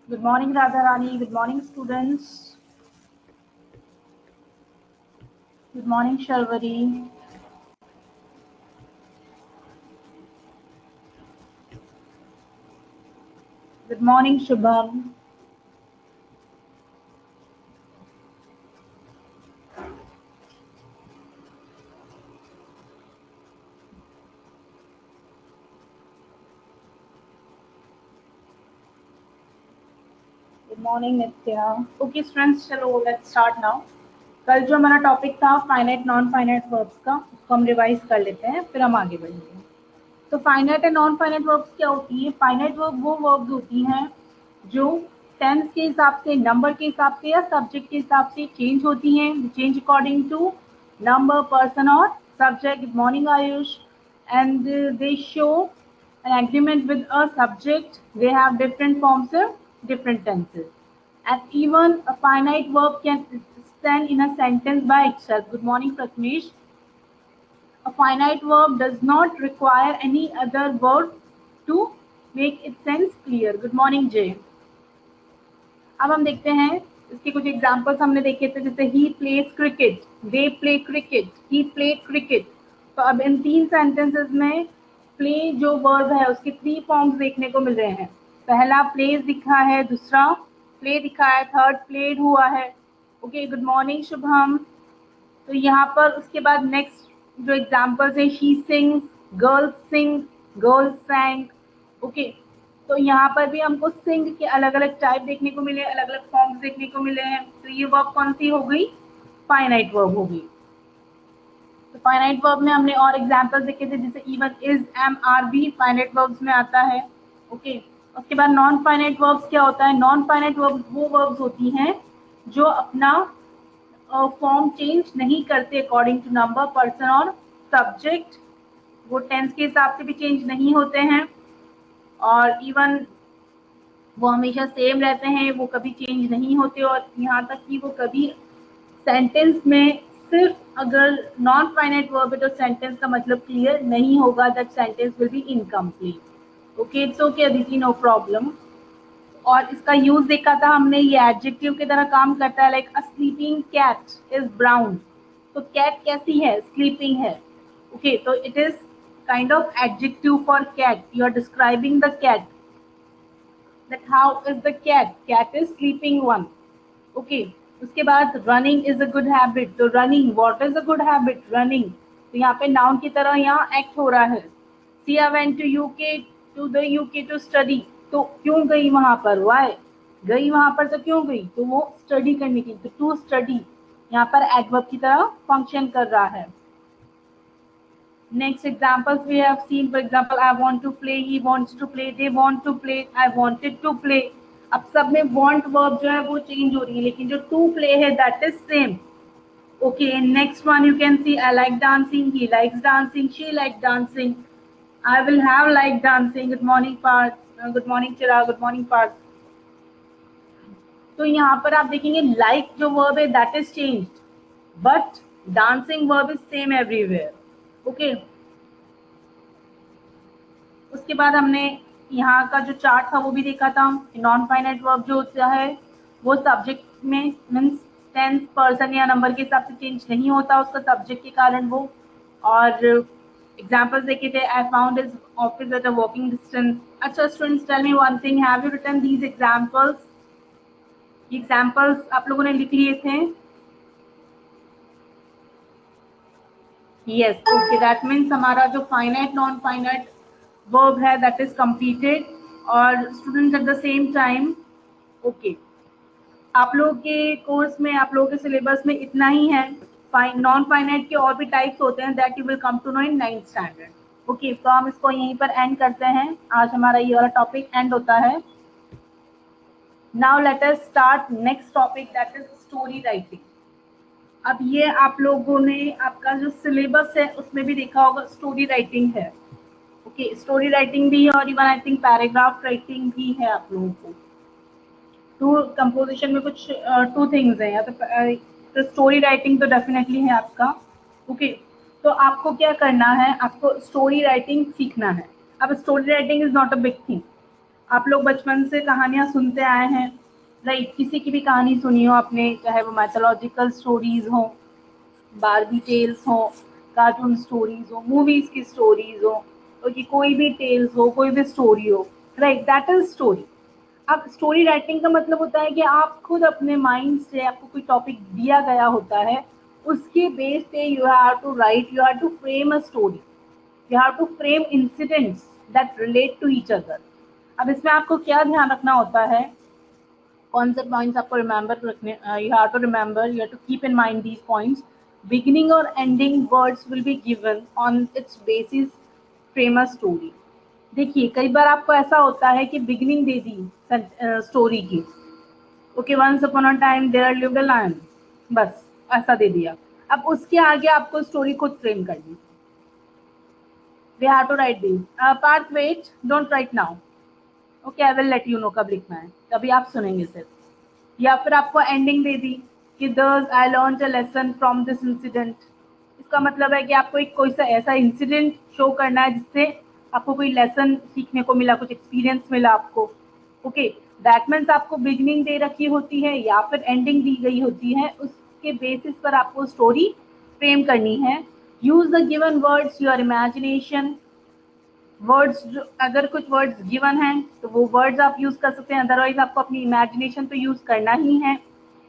Good morning, Radharani. Good morning, students. Good morning, Sharvari. Good morning, Shubham. Good morning, Nitya. Okay, students, चलो let's start now. कल जो हमारा topic था finite non finite verbs का, उसको हम revise कर लेते हैं, फिर हम आगे बढ़ेंगे। तो finite and non finite verbs क्या होती है? फाइनाइट वर्ब वो वर्ब्स होती हैं जो टेंस के हिसाब से, नंबर के हिसाब से या सब्जेक्ट के हिसाब से चेंज होती हैं, change according to number, person और subject. Good morning Ayush. And they show an agreement with a subject. They have different forms of different tenses. And even a finite verb can stand in a sentence by itself. Good morning, Pratmesh. A finite verb does not require any other word to make its sense clear. Good morning, Jay. अब हम देखते हैं इसके कुछ examples हमने देखे थे, जैसे he plays cricket, they play cricket, he play cricket. तो अब इन तीन सेंटेंसेस में प्ले जो वर्ब है उसके 3 फॉर्म्स देखने को मिल रहे हैं। पहला प्लेज दिखा है, दूसरा प्ले दिखा है, थर्ड प्लेड हुआ है। Okay, good morning Shubham. तो यहाँ पर उसके बाद नेक्स्ट जो एग्जाम्पल्स है, she sings, girls sing, girls sang. Okay, तो यहाँ पर भी हमको सिंग के अलग अलग टाइप देखने को मिले, अलग अलग फॉर्म्स देखने को मिले हैं। तो ये वर्ब कौन सी हो गई? फाइनाइट वर्ब हो गई। तो फाइनाइट वर्ब में हमने और एग्जाम्पल्स देखे थे, जैसे इवन, इज, एम, आर भी फाइनाइट वर्ब्स में आता है। ओके, उसके बाद नॉन फाइनाइट वर्ब्स क्या होता है? नॉन फाइनाइट वर्ब वो वर्ब्स होती हैं जो अपना फॉर्म चेंज नहीं करते अकॉर्डिंग टू नंबर, पर्सन और सब्जेक्ट। वो टेंस के हिसाब से भी चेंज नहीं होते हैं और इवन वो हमेशा सेम रहते हैं, वो कभी चेंज नहीं होते। और यहाँ तक कि वो कभी सेंटेंस में सिर्फ अगर नॉन फाइनाइट वर्ब है तो सेंटेंस का मतलब क्लियर नहीं होगा, that sentence will be incomplete. Okay, it's okay Aditi, no problem. और इसका यूज देखा था हमने, ये एडजेक्टिव की तरह काम करता है। Like a sleeping cat is brown. तो कैट कैसी है? स्लीपिंग है। ओके, तो it is kind of adjective for cat. You are describing the cat, that how is the cat? Cat is sleeping one. Okay, उसके बाद running is a good habit. तो running, what is a good habit? Running. तो यहाँ पे noun की तरह यहाँ act हो रहा है। Sia went to the UK to study. तो क्यों गई वहां पर? Why? गई वहां पर तो क्यों गई? तो वो स्टडी करने की, तो to study यहाँ पर adverb की तरह फंक्शन कर रहा है। Next examples we have seen, for example, I want to play, he wants to play, they want to play, I wanted to play. अब सब में want verb जो है वो चेंज हो रही है, लेकिन जो to play है that is same. Okay, next one you can see, I like dancing, he likes dancing, she likes dancing, I will have like dancing. Good morning Parth, good morning Chirag, good morning Parth. तो यहाँ पर आप देखेंगे like जो verb है that is changed, but dancing verb is same everywhere. Okay, उसके बाद हमने यहाँ का जो चार्ट था वो भी देखा था। नॉन फाइनाइट वर्ब जो होता है वो सब्जेक्ट में मीन्स टेंस, पर्सन या नंबर के हिसाब से चेंज नहीं होता उसका सब्जेक्ट के कारण वो। और एग्जांपल्स देखे थे, I found his office at a walking distance. अच्छा students, tell me one thing, have you written these examples? Examples आप लोगों ने लिख लिए थे? यस, ओके, दैट मीन्स हमारा जो फाइनाइट नॉन फाइनाइट वर्ब है दैट इज कंप्लीटेड। और students at the same time, okay, आप लोगों के कोर्स में, आप लोगों के सिलेबस में इतना ही है। नॉन फाइनाइट के और भी टाइप्स होते हैं, that you will come to know in 9th standard. Okay, तो हम इसको यहीं पर एंड करते हैं। आज हमारा ये वाला टॉपिक एंड होता है। Now let us start next topic, that is story writing. अब ये आप लोगों ने आपका जो सिलेबस है उसमें भी देखा होगा, स्टोरी राइटिंग है। ओके, स्टोरी राइटिंग भी है और even I think paragraph writing भी है आप लोगों को। टू कंपोजिशन में कुछ 2 थिंग्स है, या तो स्टोरी राइटिंग तो डेफिनेटली है आपका। ओके, तो आपको क्या करना है, आपको स्टोरी राइटिंग सीखना है। अब story writing is not a big thing. आप लोग बचपन से कहानियां सुनते आए हैं, लाइक किसी की भी कहानी सुनी हो आपने, चाहे वो मैथोलॉजिकल स्टोरीज हो, बारबी टेल्स हो, कार्टून स्टोरीज हो, मूवीज की स्टोरीज हो, तो कि कोई भी टेल्स हो, कोई भी स्टोरी हो, राइट, दैट इज स्टोरी। अब स्टोरी राइटिंग का मतलब होता है कि आप खुद अपने माइंड से, आपको कोई टॉपिक दिया गया होता है, उसके बेस पे you have to write, you have to frame a story, you have to frame incidents that relate to each other. अब इसमें आपको क्या ध्यान रखना होता है, कौन से पॉइंट्स आपको रिमेंबर रखने, you have to remember, you have to keep in mind these points. Beginning और ending words will be given on its basis, frame a story. देखिए कई बार आपको ऐसा होता है कि बिगिनिंग दे दी स्टोरी की, okay, once upon a time there lived a lion, बस ऐसा दे दिया। अब उसके आगे आपको स्टोरी खुद फ्रेम करनी, we have to write this part, wait, don't write now, okay, I will let you know कब लिखना है, तभी आप सुनेंगे सिर्फ। या फिर आपको एंडिंग दे दी कि दस I learn a lesson from this incident. इसका मतलब है कि आपको एक कोई सा ऐसा इंसिडेंट शो करना है जिससे आपको कोई लेसन सीखने को मिला, कुछ एक्सपीरियंस मिला आपको, ओके। दैट मीन्स आपको बिगनिंग दे रखी होती है या फिर एंडिंग दी गई होती है, उसके बेसिस पर आपको स्टोरी फ्रेम करनी है। Use the given words, your imagination, words, अगर कुछ वर्ड्स गिवन हैं तो वो वर्ड्स आप यूज कर सकते हैं, अदरवाइज आपको अपनी इमेजिनेशन तो यूज करना ही है।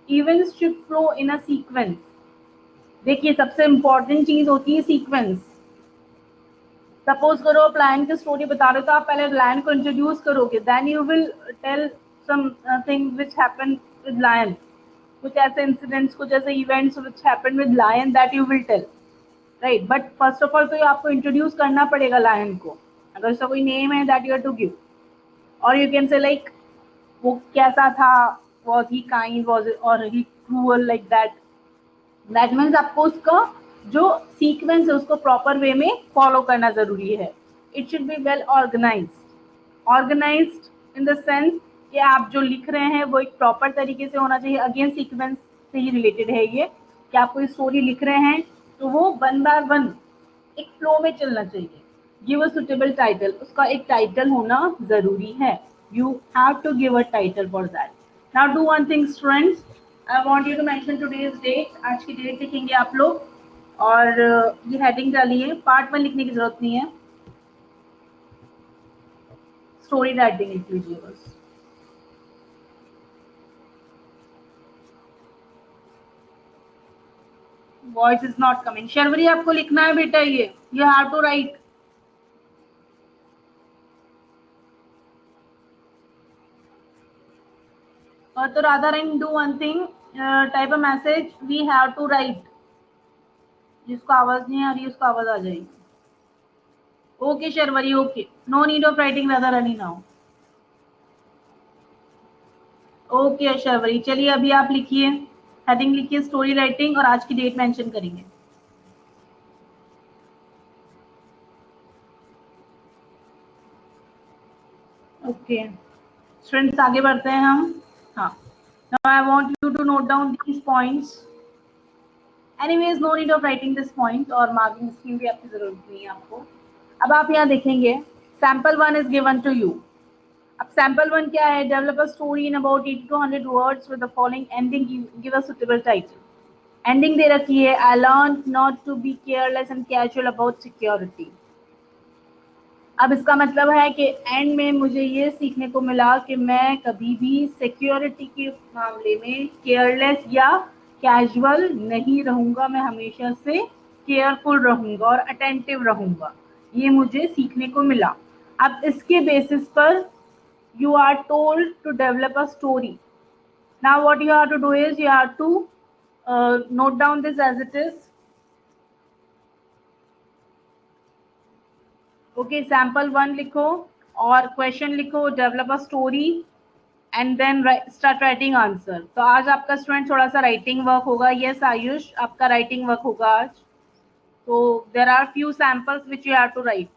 Events should flow in a sequence. देखिए सबसे इंपॉर्टेंट चीज होती है सीक्वेंस। सपोज करो आप लायन की स्टोरी बता रहे हो, तो आप पहले लायन को इंट्रोड्यूस करोगे, then you will tell some thing which happen with lion, कुछ ऐसे इंसिडेंट्स, कुछ ऐसे events which happen with lion that you will tell, right. But first of all तो आपको इंट्रोड्यूस करना पड़ेगा लायन को, अगर उसका कोई नेम है that you have to give, और यू कैन से लाइक वो कैसा था, वॉज ही काइंड, वॉज और he cruel, like that. That means आपको उसका जो सीक्वेंस है उसको प्रॉपर वे में फॉलो करना जरूरी है। It should be well organized, organized in the sense कि आप जो लिख रहे हैं वो एक प्रॉपर तरीके से होना चाहिए। अगेन सीक्वेंस से ही रिलेटेड है ये, कि आप कोई स्टोरी लिख रहे हैं तो वो वन बाय वन एक फ्लो में चलना चाहिए। गिव अ सुटेबल टाइटल, उसका एक टाइटल होना जरूरी है, you have to give a title for that. Now do one thing students, I want you to mention today's date, आज की डेट लिखेंगे आप लोग, और ये हेडिंग डालिए, पार्ट 1 लिखने की जरूरत नहीं है, स्टोरी राइटिंग लिख लीजिए बस। Voice is not coming, Sharvari आपको लिखना है बेटा, ये यू हैव टू राइट। तो Radha Rani, do one thing, type a message, we have to write. जिसको आवाज नहीं आ रही है उसको आवाज आ जाएगी। Okay Sharvari, okay, no need of writing Radha Rani now. Okay Sharvari, चलिए अभी आप लिखिए, हेडिंग लिखिए स्टोरी राइटिंग, और आज की डेट मेंशन करेंगे। ओके स्टूडेंट्स, आगे बढ़ते हैं हम। हाँ, now I want you to note down these points. Anyways no need of writing this point, और मार्किंग स्कीम भी आपकी जरूरत नहीं है आपको। अब आप यहाँ देखेंगे, sample 1 is given to you. अब सैम्पल 1 क्या है, develop a story in about 80 to 100 words with the following ending, give a suitable title. Ending दे रखी है, I learn not to be careless and casual about security. अब इसका मतलब है कि एंड में मुझे ये सीखने को मिला कि मैं कभी भी सिक्योरिटी के मामले में केयरलेस या कैजुअल नहीं रहूंगा, मैं हमेशा से केयरफुल रहूंगा और अटेंटिव रहूंगा, ये मुझे सीखने को मिला। अब इसके बेसिस पर you are told to develop a story. Now what you have to do is you have to note down this as it is. Okay, sample 1 लिखो और क्वेश्चन लिखो, develop a story, and then start writing answer. तो आज आपका student थोड़ा सा writing work होगा। Yes Ayush, आपका राइटिंग वर्क होगा आज। तो there are few samples which you have to write.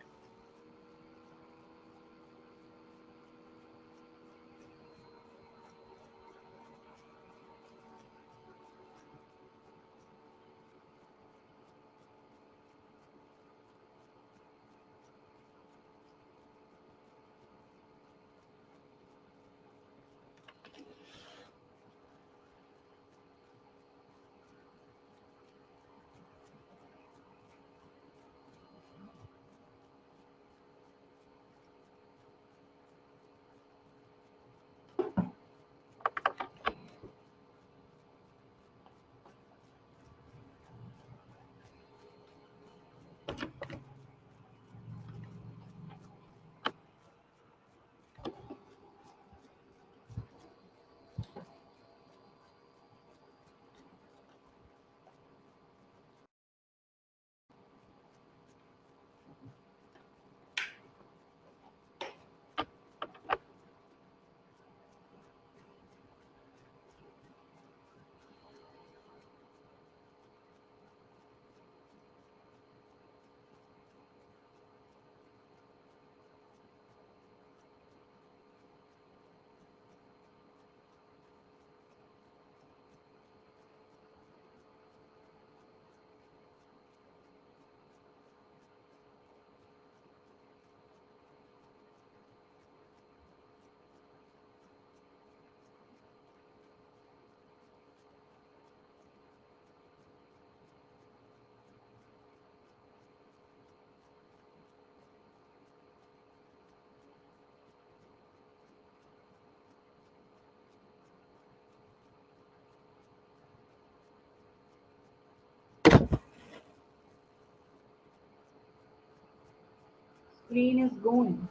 Screen is gone.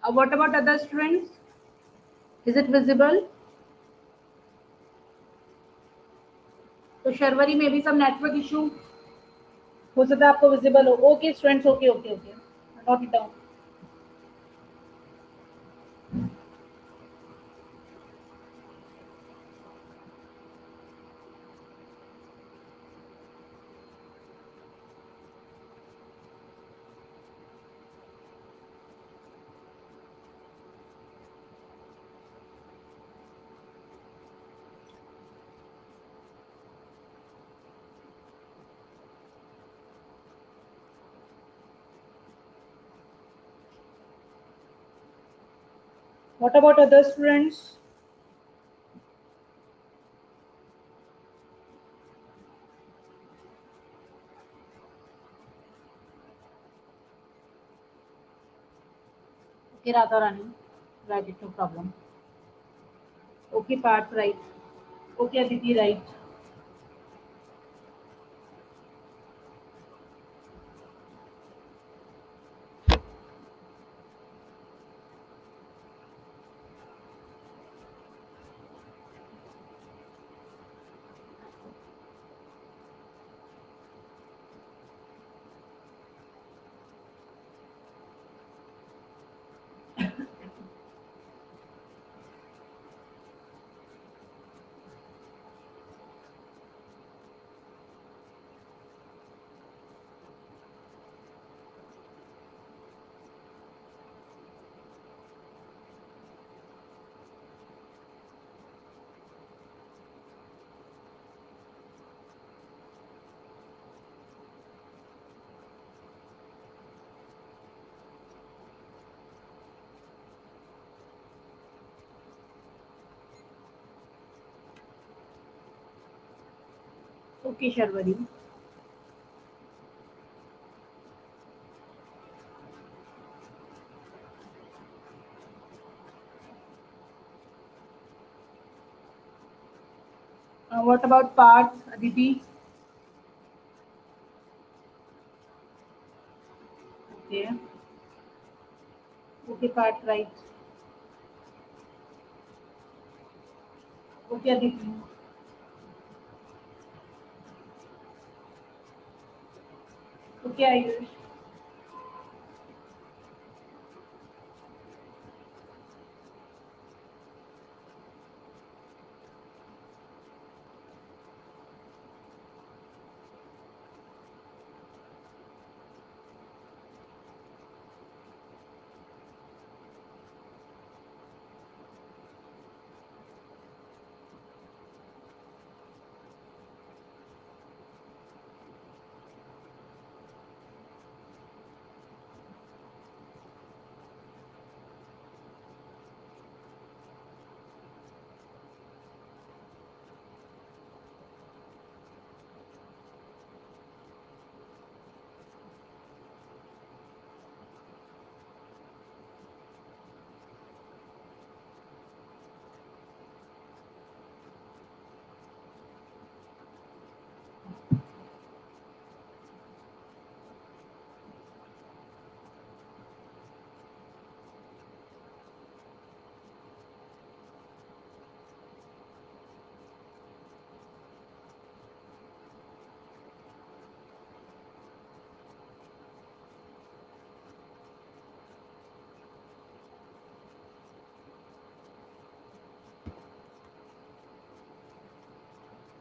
What about other students? Is it visible? तो शर्वरी में भी सब नेटवर्क इशू हो सकता है आपको विजिबल हो. Okay students, okay okay okay, note it down. What about other students? Okay, Radha Rani, write it, no problem. Okay, Parth, right. Okay, Aditi, right. Okay, Sharwari. What about Parth, Aditi? Okay. Okay, Parth, right. Okay, Aditi. Okay, Ayush.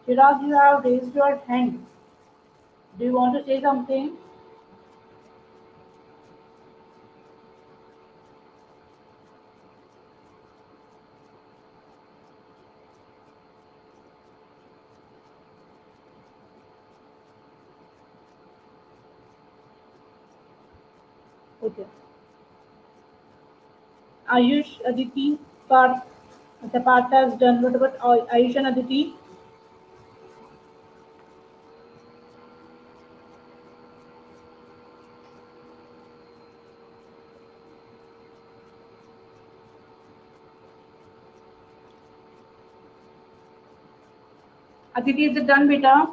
Chirag, you have raised your hand. Do you want to say something? Okay. Ayush, Aditi, Parth. The Parth has done. What about Ayush and Aditi? Aditi, is it done, beta?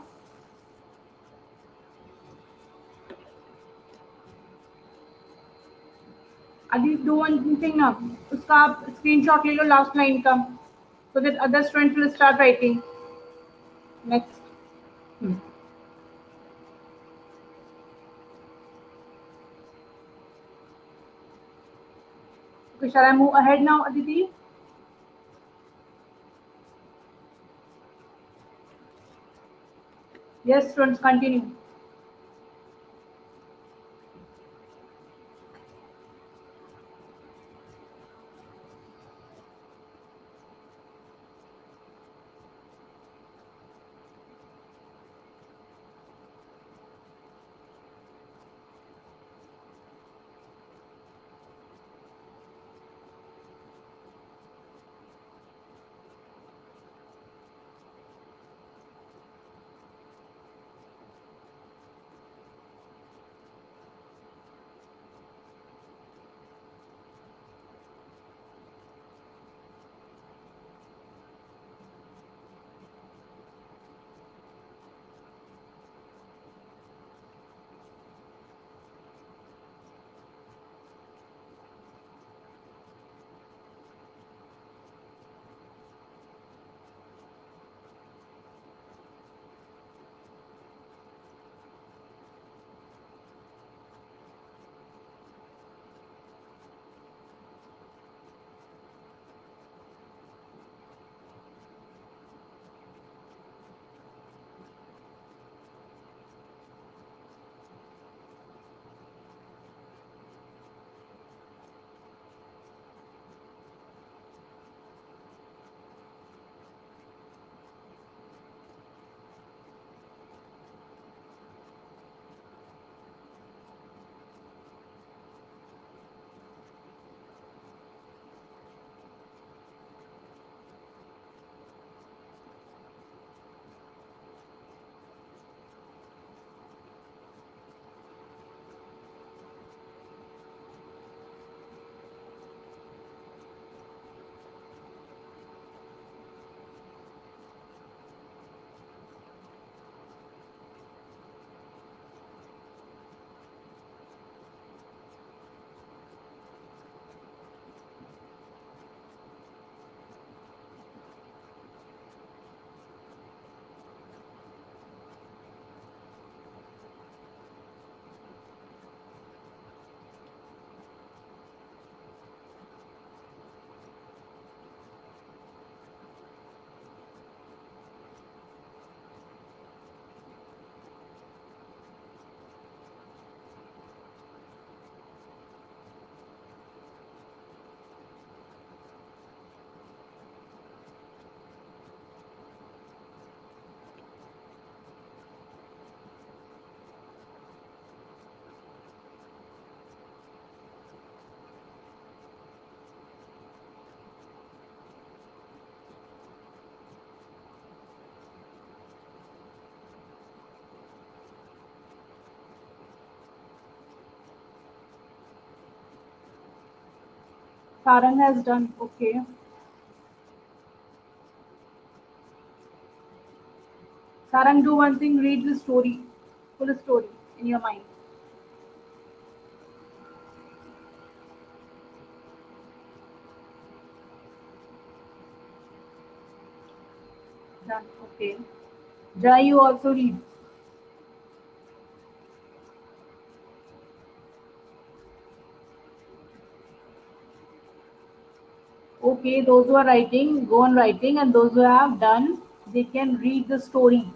अभी do one thing ना, उसका आप screenshot ले लो last line का, so that other students will start writing. Next. Okay, shall I move ahead now, Aditi? Yes, students, continue. Sarang has done. Okay. Sarang, do one thing. Read the story, full story in your mind. Done. Okay. Jai, you also read. Okay, those who are writing, go on writing, and those who have done, they can read the story.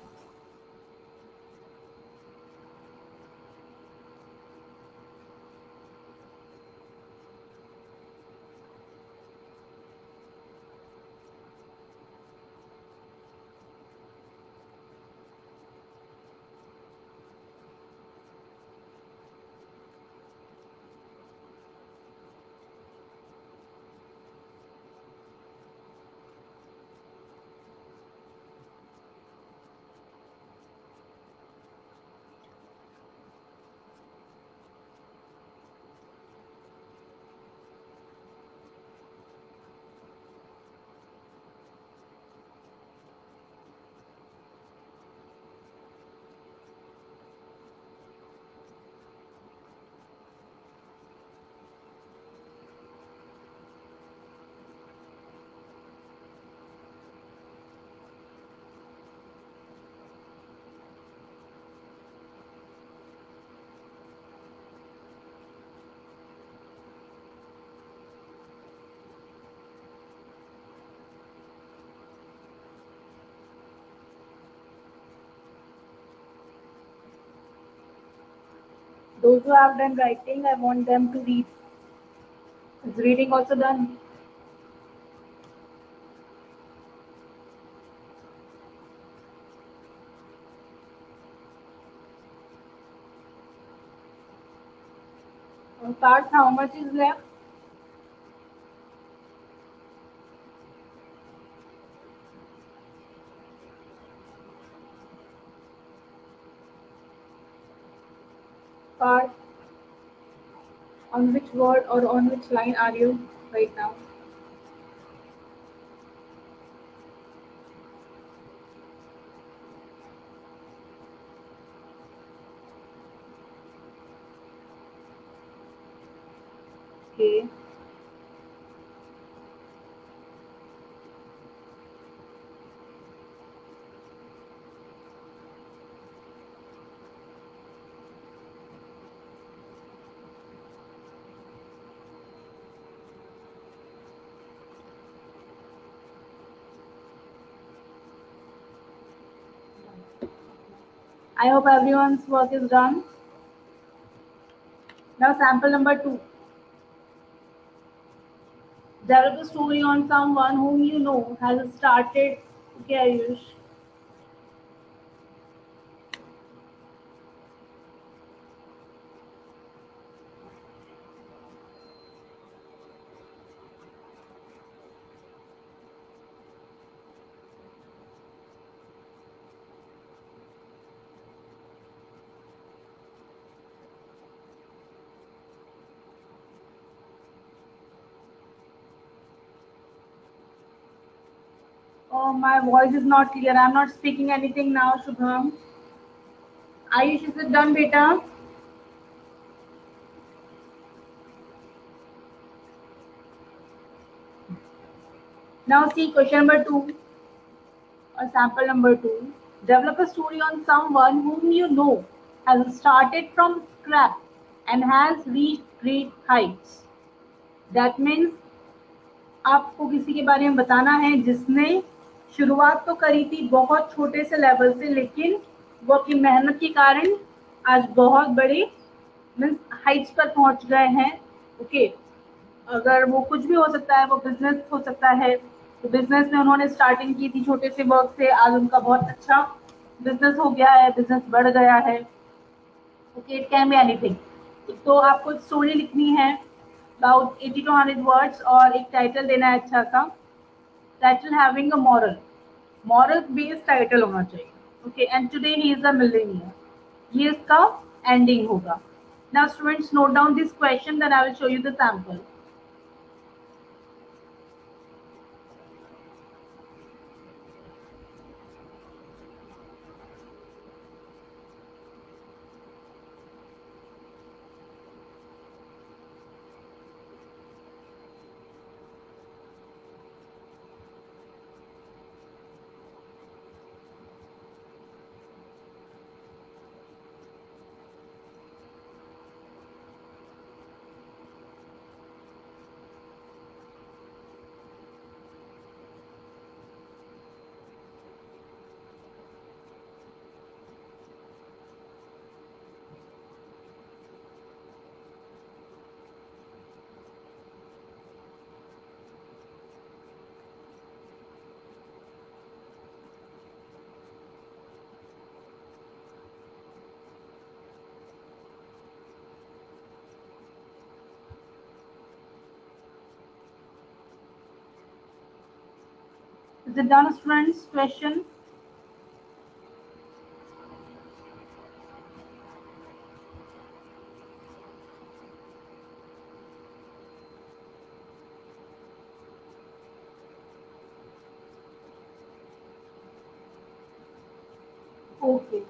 Those who have done writing, I want them to read. Is reading also done? Parth, how much is left? Parth, on which word or on which line are you right now? Okay. I hope everyone's work is done. Now sample number 2. Develop a story on someone whom you know has started. Okay, Ayush. Oh, my voice is not clear. I'm not speaking anything now, Shubham. Ayush, is it done, beta? Now see question number 2 or sample number 2. Develop a story on someone whom you know has started from scratch and has reached great heights. That means आपको किसी के बारे में बताना है जिसने शुरुआत तो करी थी बहुत छोटे से लेवल से, लेकिन वो अपनी मेहनत के कारण आज बहुत बड़े मीन्स हाइट्स पर पहुंच गए हैं. ओके, अगर वो कुछ भी हो सकता है, वो बिजनेस हो सकता है. तो बिजनेस में उन्होंने स्टार्टिंग की थी छोटे से वर्क से, आज उनका बहुत अच्छा बिजनेस हो गया है, बिजनेस बढ़ गया है. Okay, it can be anything. तो आपको स्टोरी लिखनी है अबाउट 80 to 100 वर्ड्स और एक टाइटल देना है अच्छा सा. Title having a moral based title होना चाहिए. Okay, and today he is a millionaire. ये इसका एंडिंग होगा. Now students, note down this question, then I will show you the sample. Is it done, students? Question? Okay.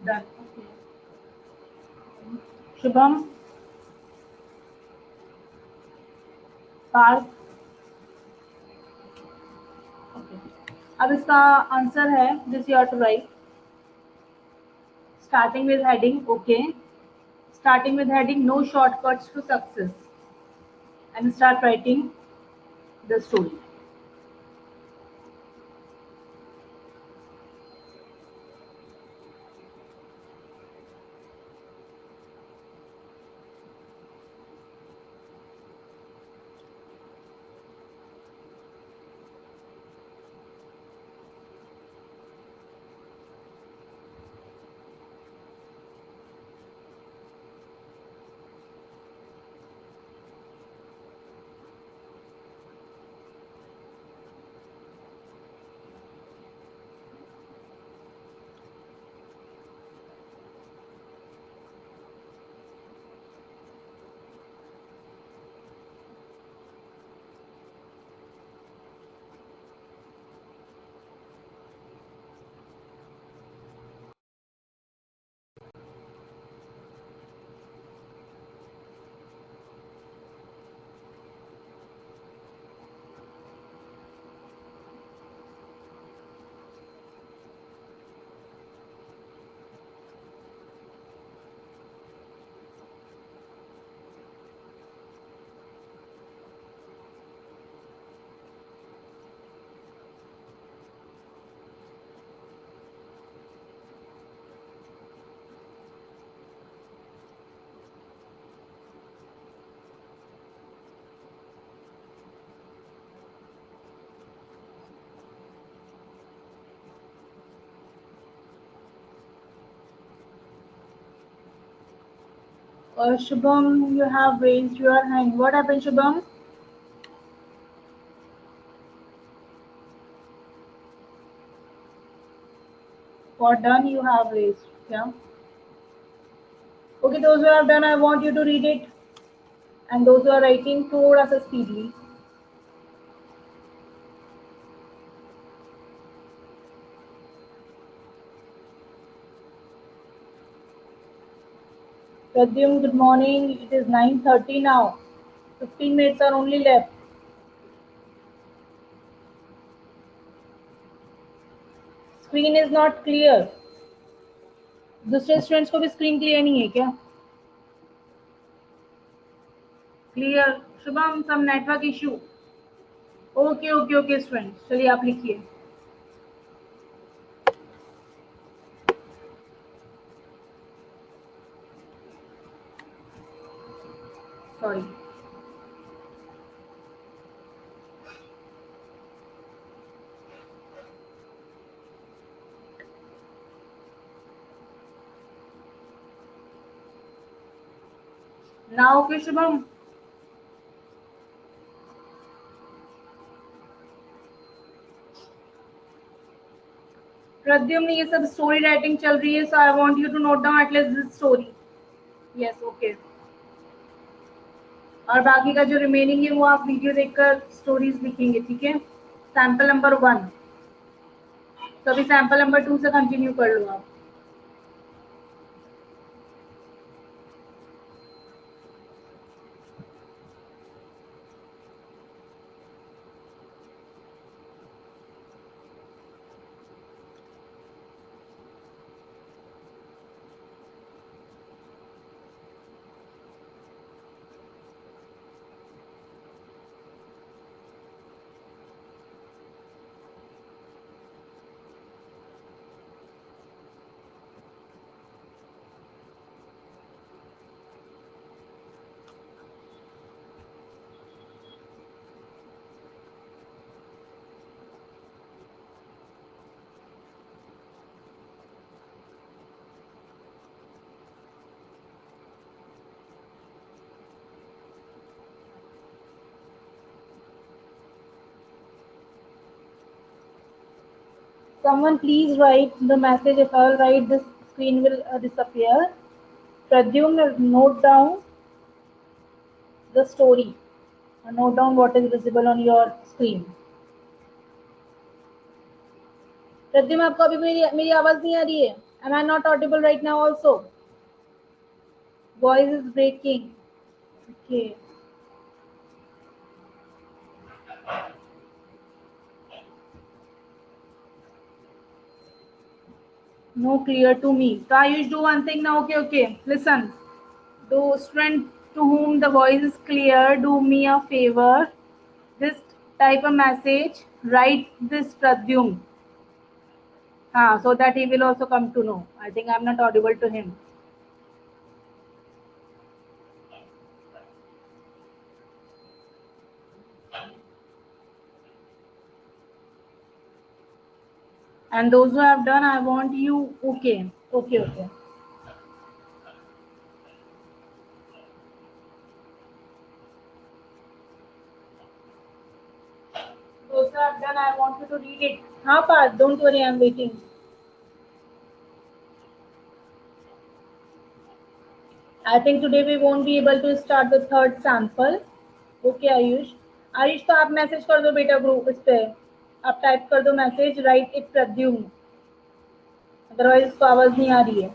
Done. Okay, Shubham, Parth. Okay, अब इसका answer है this you are to write starting with heading. Okay, starting with heading no shortcuts to success, and start writing the story. Shubham, you have raised your hand. What happened, Shubham? For done, you have raised. Yeah. Okay, those who have done, I want you to read it. And those who are writing, थोड़ा सा speedily. Pradyum, good morning. It is 9:30 now. 15 minutes are only left. Screen is not clear. दूसरे students को भी screen clear नहीं है क्या? Clear? Shubham, some network issue. Okay okay okay students, चलिए आप लिखिए. Sorry. Now okay Shubham. Pradyumna, ये सब स्टोरी राइटिंग चल रही है, so I want you to note down at least this story. Yes, okay. और बाकी का जो रिमेनिंग है वो आप वीडियो देखकर स्टोरीज लिखेंगे, ठीक है? Sample number 1. तो अभी सैंपल नंबर 2 से कंटिन्यू कर लो आप. Someone please write the message. If I'll write, this screen will disappear. Pradyumna, note down the story. Note down what is visible on your screen. Pradyumna, आपको अभी मेरी आवाज नहीं आ रही है? Am I not audible right now also? Voice is breaking. Okay. No clear to me. So Ayush, do one thing now. Okay, okay. Listen. Do student to whom the voice is clear, do me a favor. Just type a message. Write this Pradyum. So that he will also come to know. I think I'm not audible to him. And those who have done, I want you. Okay. Okay, okay. Those who have done, I want you to read it. Parth, don't worry, I'm waiting. I think today we won't be able to start the third sample. Okay Ayush Ayush तो आप message कर दो बेटा group इस पे आप type कर दो message right it Pradyum otherwise इसको आवाज नहीं आ रही है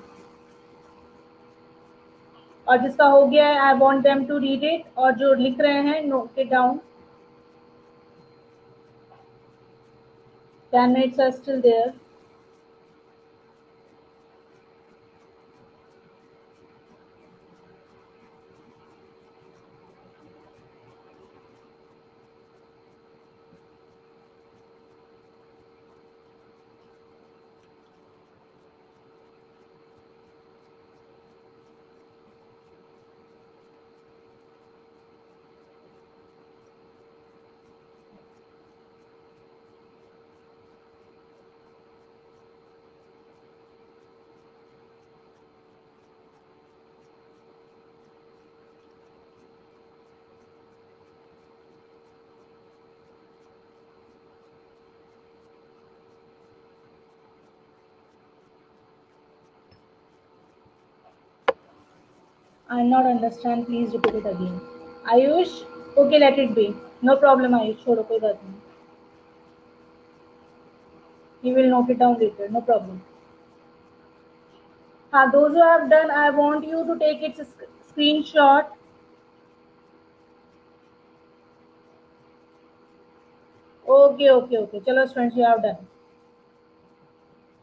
और जिसका हो गया है I want them to read it और जो लिख रहे हैं note it down 10 minutes are still there. I not understand. Please repeat it again. Ayush, okay, let it be. No problem, Ayush. छोड़ो कोई बात नहीं. He will note it down later. No problem. Those who have done, I want you to take its screenshot. Okay, okay, okay. Chalo, friends, you have done.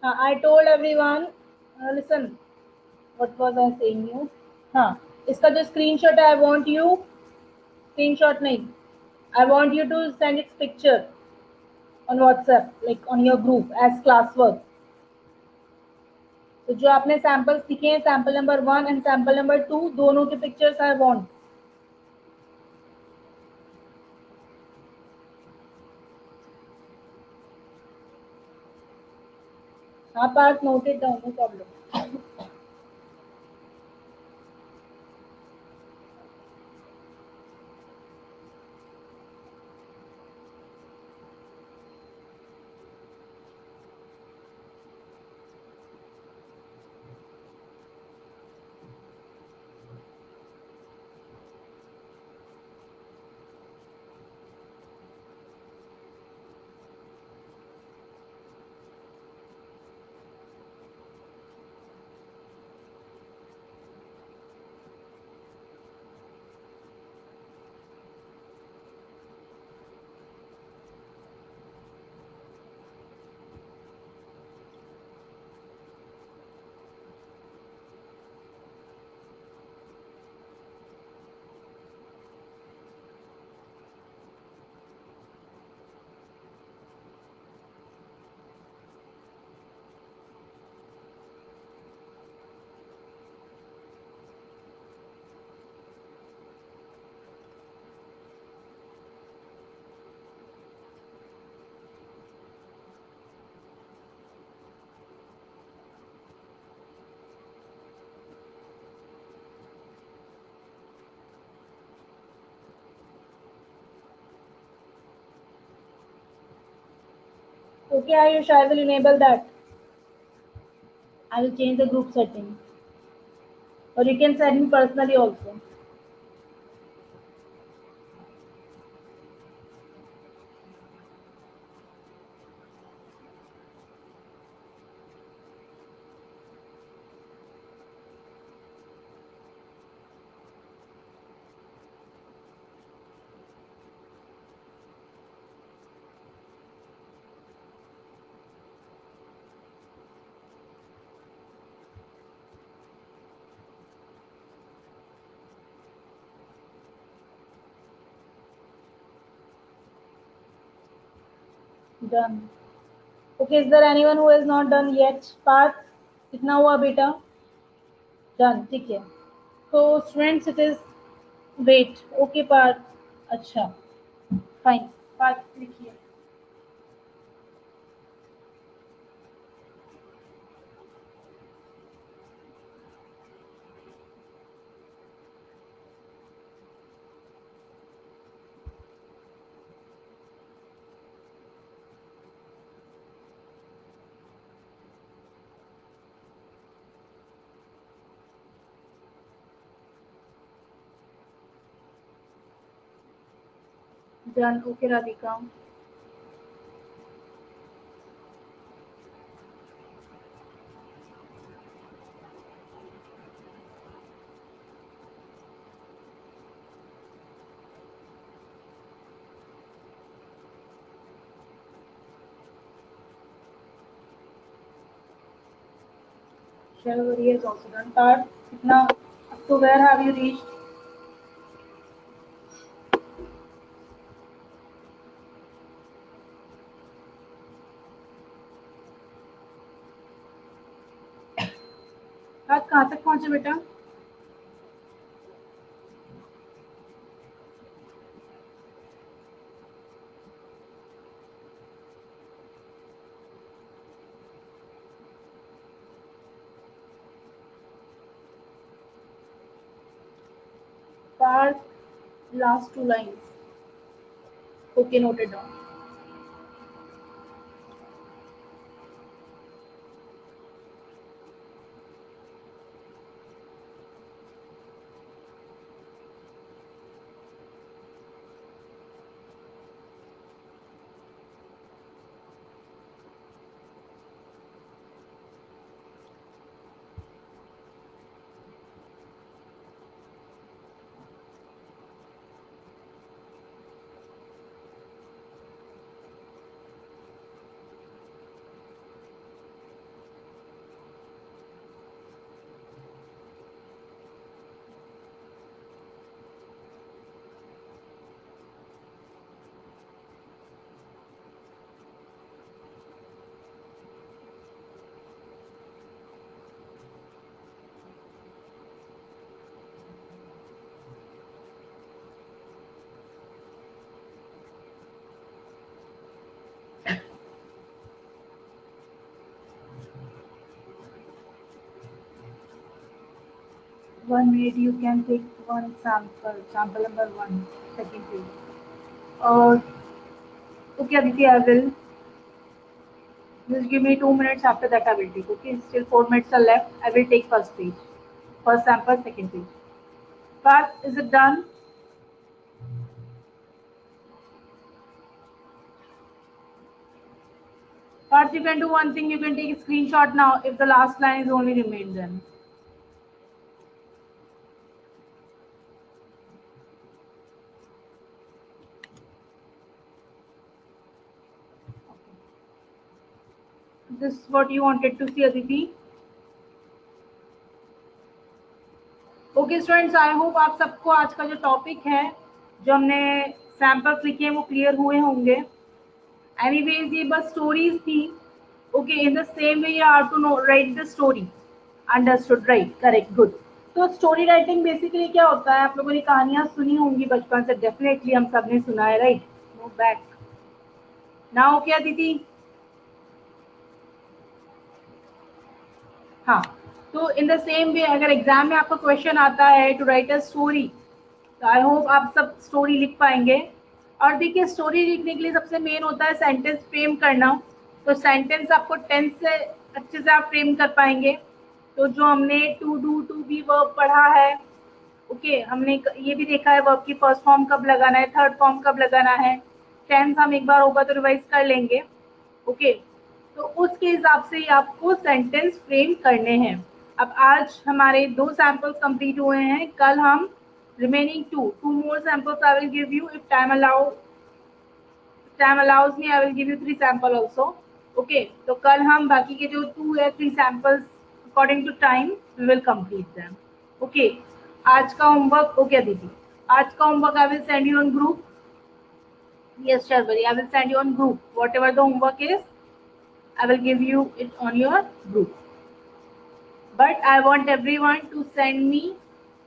I told everyone. Listen. What was I saying you? हाँ इसका जो screenshot है I want you screenshot नहीं I want you to send its picture on WhatsApp like on your group as class work तो जो आपने samples दिखे हैं sample number 1 and sample number 2 दोनों के पिक्चर्स आई वांट हाँ Parth noted down no problem Okay, Ayush, I will enable that. I will change the group setting. Or you can send me personally also. Done. Okay, is there anyone who has not done yet? Parth, कितना हुआ बेटा? Done, ठीक है. तो students it is wait. Okay Parth, अच्छा fine. Parth लिखिए. Done. Okay Radhika. Shall is also done. Part कितना? Up to where have you reached? आप कहाँ तक पहुँचे बेटा? Part last two lines. Okay, noted down. One minute, you can take one sample. Sample number one, second page. Uh, okay, Aditi, I will. Just give me 2 minutes. After that, I will take. Okay, still 4 minutes are left. I will take first page. First sample, second page. Part, is it done? Part, you can do one thing. You can take a screenshot now if the last line is only remained then. This is what you wanted to see, Aditi. Okay students, I hope आप सबको आज का जो topic है, जो हमने samples लिखे हैं, वो क्लियर हुए होंगे. एनीवेज ये बस स्टोरीज थी. Okay, in the same way you have to know write the story. Understood, right, correct, good. तो स्टोरी राइटिंग बेसिकली क्या होता है? आप लोगों ने कहानियां सुनी होंगी बचपन से, डेफिनेटली हम सब ने सुना है, राइट? No back now. क्या दीदी? हाँ, तो इन द सेम वे अगर एग्जाम में आपका क्वेश्चन आता है टू राइट अ स्टोरी, तो आई होप आप सब स्टोरी लिख पाएंगे. और देखिए, स्टोरी लिखने के लिए सबसे मेन होता है सेंटेंस फ्रेम करना. तो सेंटेंस आपको टेंस से अच्छे से आप फ्रेम कर पाएंगे. तो जो हमने to do to be verb पढ़ा है, ओके, हमने ये भी देखा है वर्ब की फर्स्ट फॉर्म कब लगाना है, थर्ड फॉर्म कब लगाना है. टेंस हम एक बार होगा तो रिवाइज कर लेंगे. ओके, तो उसके हिसाब से ही आपको सेंटेंस फ्रेम करने हैं. अब आज हमारे 2 सैंपल्स कंप्लीट हुए हैं. कल हम remaining two more samples I will give you. If time allows me, I will give you 3 sample also. Okay, तो कल हम बाकी के जो 2 या 3 samples according to time we will complete them. Okay, आज का होमवर्क. ओके दीदी, आज का homework I will send you on group. Yes, Sharbari, I will send you on group. Whatever the homework is, I will give you it on your group. But I want everyone to send me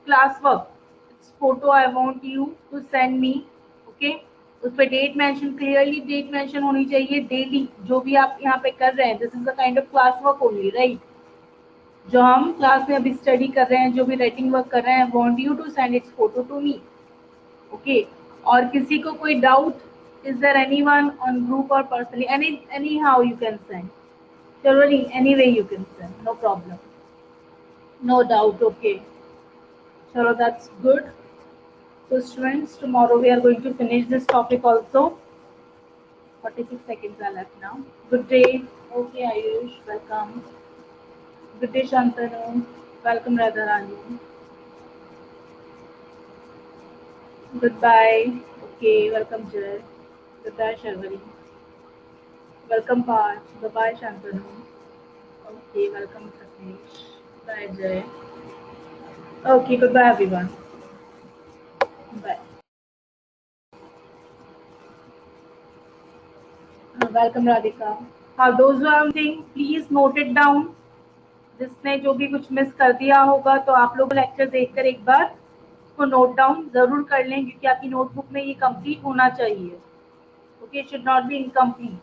classwork. It's photo I want you to send me. Okay? उस पर date mention clearly date mention होनी चाहिए daily जो भी आप यहाँ पे कर रहे हैं this is the kind of class work only right जो हम क्लास में अभी स्टडी कर रहे हैं जो भी राइटिंग वर्क कर रहे हैं want you to send its photo to me okay और किसी को कोई doubt is there anyone on group और personally anyhow you can send चलो anyway you can send no problem no doubt okay चलो that's good so students tomorrow we are going to finish this topic also 46 seconds are left now good day okay Ayush welcome good day Shantanu welcome Radharani goodbye okay welcome Jay goodbye Sharvari welcome Parth goodbye Shantanu okay welcome Satish bye Jay okay goodbye everyone bye welcome Radhika those who are missing please note it down जिसने जो भी कुछ miss कर दिया होगा तो आप लोग लेक्चर देखकर एक बार उसको नोट डाउन जरूर कर लें क्योंकि आपकी नोटबुक में ये कंप्लीट होना चाहिए okay it should not be incomplete